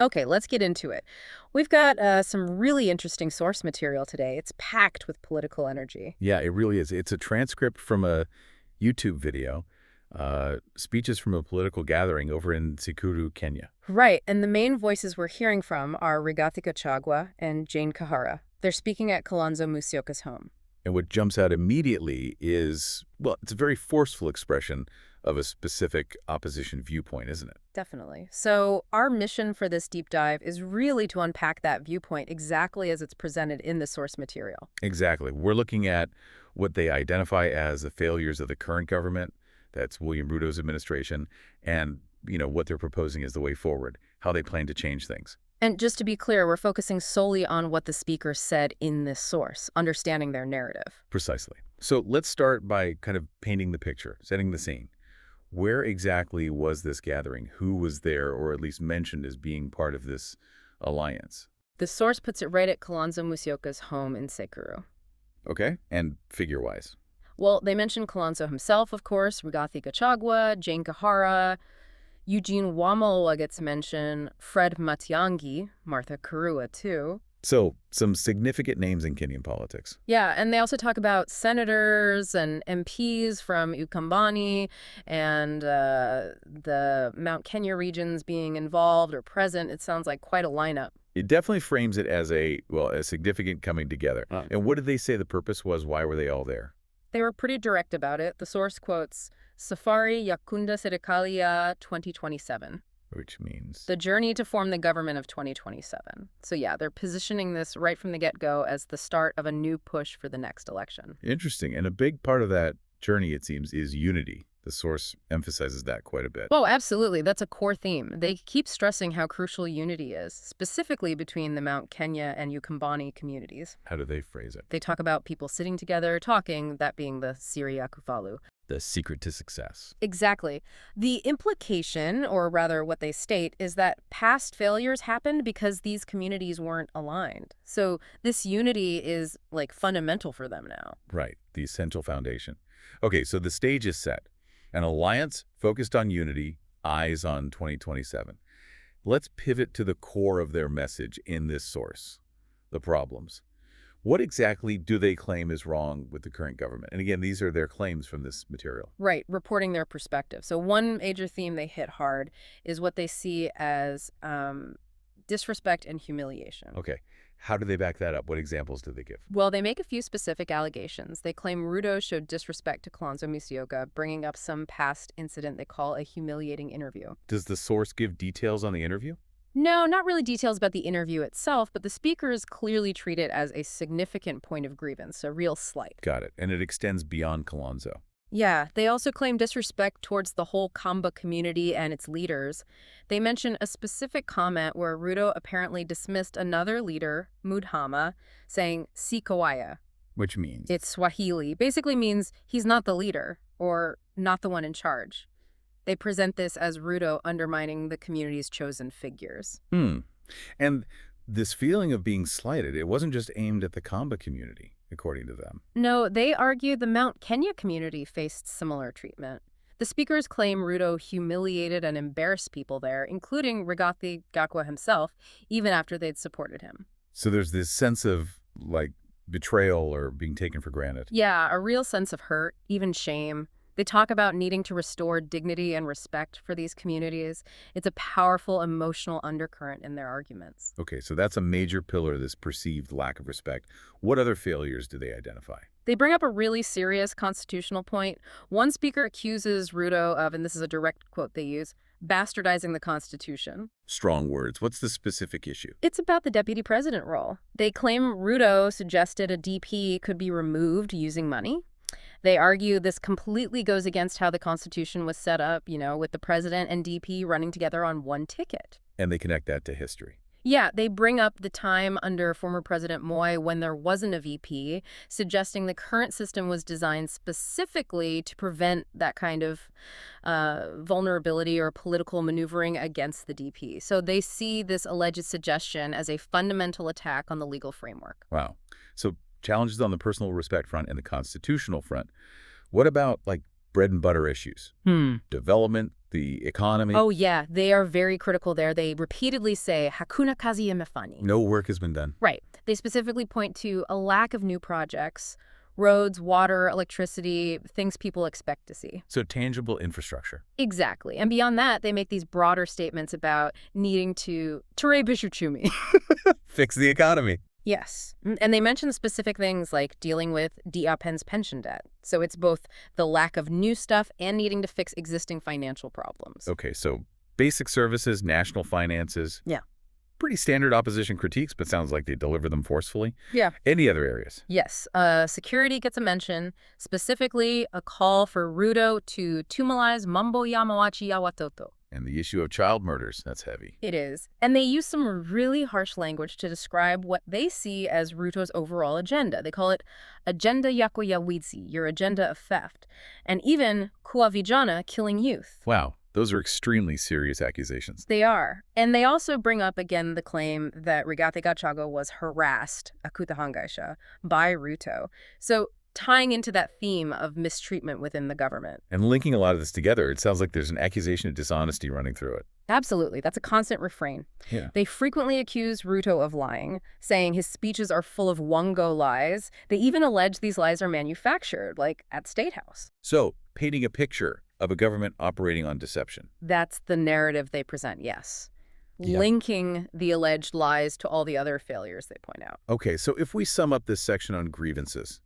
Okay, let's get into it. We've got some really interesting source material today. It's packed with political energy. Yeah, it really is. It's a transcript from a YouTube video, speeches from a political gathering over in Tseikuru, Kenya. Right, and the main voices we're hearing from are Rigathi Gachagua and Jane Kahara. They're speaking at Kalonzo Musyoka's home. And what jumps out immediately is, well, it's a very forceful expression of a specific opposition viewpoint, isn't it? Definitely. So our mission for this deep dive is really to unpack that viewpoint exactly as it's presented in the source material. Exactly. We're looking at what they identify as the failures of the current government, that's William Ruto's administration, and, what they're proposing as the way forward, how they plan to change things. And just to be clear, we're focusing solely on what the speaker said in this source, understanding their narrative. Precisely. So let's start by kind of painting the picture, setting the scene. Where exactly was this gathering? Who was there, or at least mentioned as being part of this alliance? The source puts it right at Kalonzo Musyoka's home in Tseikuru. Okay. And figure-wise? Well, they mention Kalonzo himself, of course, Rigathi Gachagua, Jane Kahara, Eugene Wamalwa gets mentioned, Fred Matiang'i, Martha Karua, too. So, some significant names in Kenyan politics. Yeah, and they also talk about senators and MPs from Ukambani and the Mount Kenya regions being involved or present. It sounds like quite a lineup. It definitely frames it as a significant coming together. And what did they say the purpose was? Why were they all there? They were pretty direct about it. The source quotes, Safari Yakunda Serikali ya 2027. Which means? The journey to form the government of 2027. So yeah, they're positioning this right from the get-go as the start of a new push for the next election. Interesting. And a big part of that journey, it seems, is unity. The source emphasizes that quite a bit. Oh, absolutely. That's a core theme. They keep stressing how crucial unity is, specifically between the Mount Kenya and Ukambani communities. How do they phrase it? They talk about people sitting together, talking, that being the Syria Kufalu. The secret to success. Exactly. The implication, or rather what they state, is that past failures happened because these communities weren't aligned. So this unity is, like, fundamental for them now. Right. The essential foundation. Okay, so the stage is set. An alliance focused on unity, eyes on 2027. Let's pivot to the core of their message in this source, the problems. What exactly do they claim is wrong with the current government? And again, these are their claims from this material. Right, reporting their perspective. So one major theme they hit hard is what they see as disrespect and humiliation. Okay. How do they back that up? What examples do they give? Well, they make a few specific allegations. They claim Ruto showed disrespect to Kalonzo Musyoka, bringing up some past incident they call a humiliating interview. Does the source give details on the interview? No, not really details about the interview itself, but the speakers clearly treat it as a significant point of grievance, a real slight. Got it. And it extends beyond Kalonzo. Yeah, they also claim disrespect towards the whole Kamba community and its leaders. They mention a specific comment where Ruto apparently dismissed another leader, Mudhama, saying Sikawaya. Which means? It's Swahili. Basically means he's not the leader or not the one in charge. They present this as Ruto undermining the community's chosen figures. And this feeling of being slighted, it wasn't just aimed at the Kamba community, according to them. No, they argue the Mount Kenya community faced similar treatment. The speakers claim Ruto humiliated and embarrassed people there, including Rigathi Gachagua himself, even after they'd supported him. So there's this sense of, like, betrayal or being taken for granted. Yeah, a real sense of hurt, even shame. They talk about needing to restore dignity and respect for these communities. It's a powerful emotional undercurrent in their arguments. Okay, so that's a major pillar of this perceived lack of respect. What other failures do they identify? They bring up a really serious constitutional point. One speaker accuses Ruto of, and this is a direct quote they use, bastardizing the Constitution. Strong words. What's the specific issue? It's about the deputy president role. They claim Ruto suggested a DP could be removed using money. They argue this completely goes against how the Constitution was set up, with the president and DP running together on one ticket. And they connect that to history. Yeah, they bring up the time under former President Moi when there wasn't a VP, suggesting the current system was designed specifically to prevent that kind of vulnerability or political maneuvering against the DP. So they see this alleged suggestion as a fundamental attack on the legal framework. Wow. So challenges on the personal respect front and the constitutional front. What about, like, bread and butter issues. Development, the economy. Oh, yeah, they are very critical there. They repeatedly say, hakuna kazi imefanyika. No work has been done. Right. They specifically point to a lack of new projects, roads, water, electricity, things people expect to see. So tangible infrastructure. Exactly. And beyond that, they make these broader statements about needing to ture bishuchumi. Fix the economy. Yes. And they mention specific things like dealing with Diapen's pension debt. So it's both the lack of new stuff and needing to fix existing financial problems. Okay, so basic services, national finances. Yeah. Pretty standard opposition critiques, but sounds like they deliver them forcefully. Yeah. Any other areas? Yes. Security gets a mention, specifically a call for Ruto to tumalize Mambo Yamawachi Yawatoto. And the issue of child murders, that's heavy. It is. And they use some really harsh language to describe what they see as Ruto's overall agenda. They call it agenda yako ya wizi, your agenda of theft, and even kuwa vijana, killing youth. Wow, those are extremely serious accusations. They are. And they also bring up again the claim that Rigathi Gachagua was harassed, akutahangaisha, by Ruto. So tying into that theme of mistreatment within the government. And linking a lot of this together, it sounds like there's an accusation of dishonesty running through it. Absolutely. That's a constant refrain. Yeah. They frequently accuse Ruto of lying, saying his speeches are full of wongo lies. They even allege these lies are manufactured, like at State House. So, painting a picture of a government operating on deception. That's the narrative they present, yes. Yeah. Linking the alleged lies to all the other failures they point out. Okay, so if we sum up this section on grievances,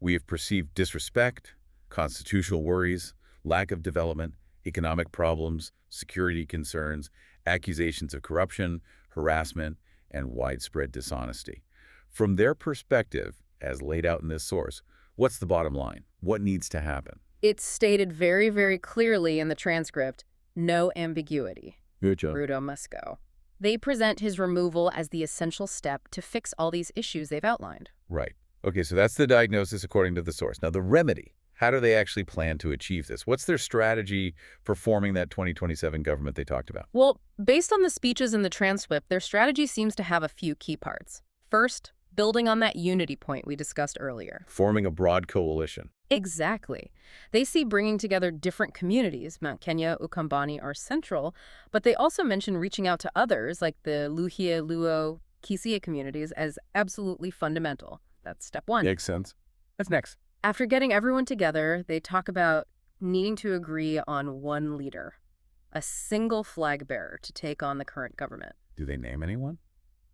we have perceived disrespect, constitutional worries, lack of development, economic problems, security concerns, accusations of corruption, harassment, and widespread dishonesty. From their perspective, as laid out in this source, what's the bottom line? What needs to happen? It's stated very, very clearly in the transcript, no ambiguity. Good job. Ruto must go. They present his removal as the essential step to fix all these issues they've outlined. Right. Okay, so that's the diagnosis according to the source. Now, the remedy. How do they actually plan to achieve this? What's their strategy for forming that 2027 government they talked about? Well, based on the speeches in the transcript, their strategy seems to have a few key parts. First, building on that unity point we discussed earlier. Forming a broad coalition. Exactly. They see bringing together different communities. Mount Kenya, Ukambani are central, but they also mention reaching out to others like the Luhia, Luo, Kisia communities as absolutely fundamental. That's step one. Makes sense. What's next? After getting everyone together, they talk about needing to agree on one leader, a single flag bearer to take on the current government. Do they name anyone?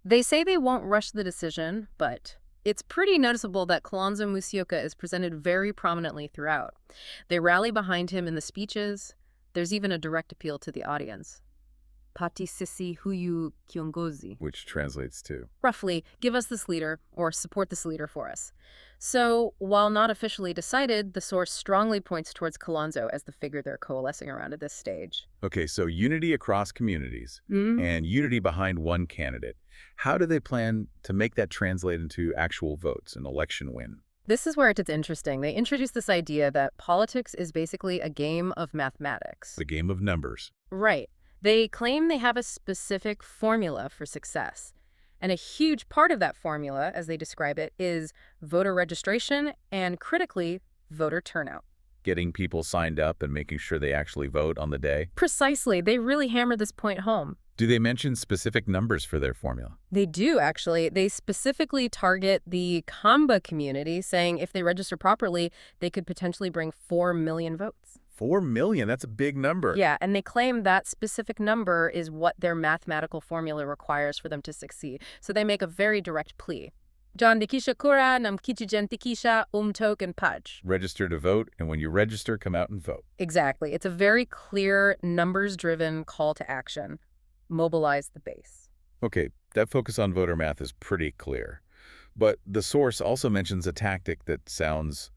They say they won't rush the decision, but it's pretty noticeable that Kalonzo Musyoka is presented very prominently throughout. They rally behind him in the speeches. There's even a direct appeal to the audience. Pati sisi huyu kiongozi. Which translates to? Roughly, give us this leader, or support this leader for us. So, while not officially decided, the source strongly points towards Kalonzo as the figure they're coalescing around at this stage. Okay, so unity across communities and unity behind one candidate. How do they plan to make that translate into actual votes, an election win? This is where it gets interesting. They introduce this idea that politics is basically a game of mathematics. The game of numbers. Right. They claim they have a specific formula for success. And a huge part of that formula, as they describe it, is voter registration and, critically, voter turnout. Getting people signed up and making sure they actually vote on the day? Precisely. They really hammer this point home. Do they mention specific numbers for their formula? They do, actually. They specifically target the Kamba community, saying if they register properly, they could potentially bring 4 million votes. 4 million, that's a big number. Yeah, and they claim that specific number is what their mathematical formula requires for them to succeed. So they make a very direct plea. John Dikisha Kura, Nam Kichijen Tikisha, Umtok and Paj. Register to vote, and when you register, come out and vote. Exactly. It's a very clear, numbers-driven call to action. Mobilize the base. Okay, that focus on voter math is pretty clear. But the source also mentions a tactic that sounds,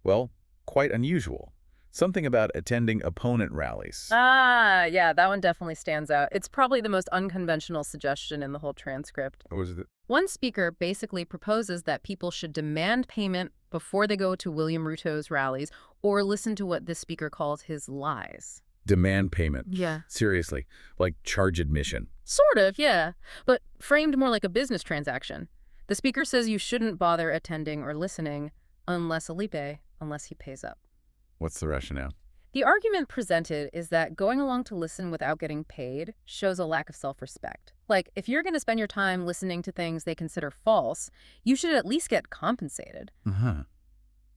well, quite unusual. Something about attending opponent rallies. Yeah, that one definitely stands out. It's probably the most unconventional suggestion in the whole transcript. What was it? One speaker basically proposes that people should demand payment before they go to William Ruto's rallies or listen to what this speaker calls his lies. Demand payment. Yeah. Seriously, like charge admission. Sort of, yeah, but framed more like a business transaction. The speaker says you shouldn't bother attending or listening unless he pays up. What's the rationale? The argument presented is that going along to listen without getting paid shows a lack of self-respect. Like, if you're going to spend your time listening to things they consider false, you should at least get compensated. Uh-huh.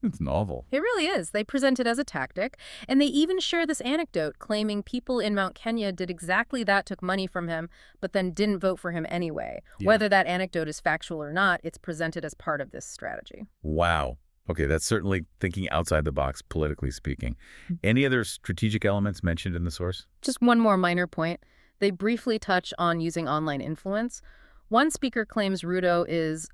It's novel. It really is. They present it as a tactic, and they even share this anecdote claiming people in Mount Kenya did exactly that, took money from him, but then didn't vote for him anyway. Yeah. Whether that anecdote is factual or not, it's presented as part of this strategy. Wow. Okay, that's certainly thinking outside the box, politically speaking. Any other strategic elements mentioned in the source? Just one more minor point. They briefly touch on using online influence. One speaker claims Ruto is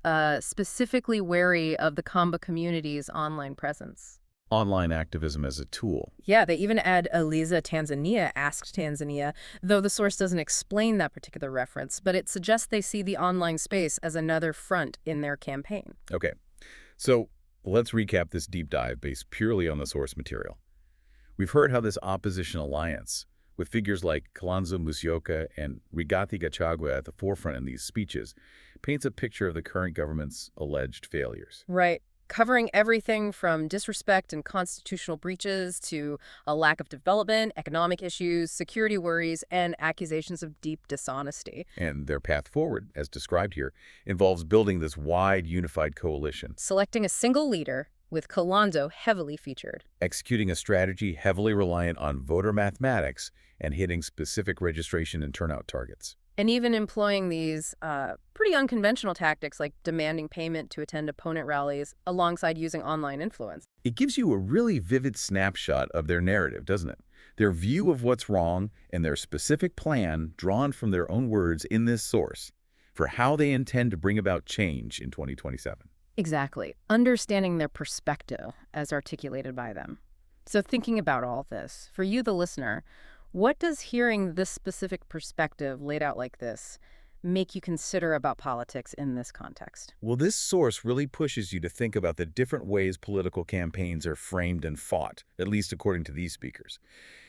specifically wary of the Kamba community's online presence. Online activism as a tool. Yeah, they even add Eliza Tanzania asked Tanzania, though the source doesn't explain that particular reference, but it suggests they see the online space as another front in their campaign. Okay, so let's recap this deep dive based purely on the source material. We've heard how this opposition alliance, with figures like Kalonzo Musyoka and Rigathi Gachagua at the forefront in these speeches, paints a picture of the current government's alleged failures. Right. Covering everything from disrespect and constitutional breaches to a lack of development, economic issues, security worries, and accusations of deep dishonesty. And their path forward, as described here, involves building this wide, unified coalition, Selecting a single leader, with Kalonzo heavily featured. executing a strategy heavily reliant on voter mathematics and hitting specific registration and turnout targets. And even employing these pretty unconventional tactics like demanding payment to attend opponent rallies alongside using online influence. It gives you a really vivid snapshot of their narrative, doesn't it? Their view of what's wrong and their specific plan drawn from their own words in this source for how they intend to bring about change in 2027. Exactly. Understanding their perspective as articulated by them. So thinking about all this, for you, the listener, what does hearing this specific perspective laid out like this make you consider about politics in this context? Well, this source really pushes you to think about the different ways political campaigns are framed and fought, at least according to these speakers.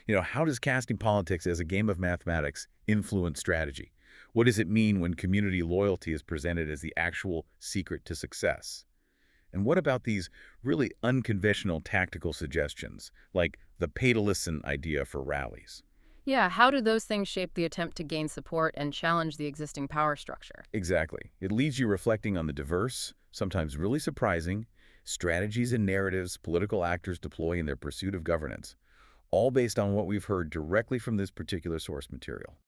How does casting politics as a game of mathematics influence strategy? What does it mean when community loyalty is presented as the actual secret to success? And what about these really unconventional tactical suggestions, like the pay-to-listen idea for rallies? Yeah, how do those things shape the attempt to gain support and challenge the existing power structure? Exactly. It leaves you reflecting on the diverse, sometimes really surprising, strategies and narratives political actors deploy in their pursuit of governance, all based on what we've heard directly from this particular source material.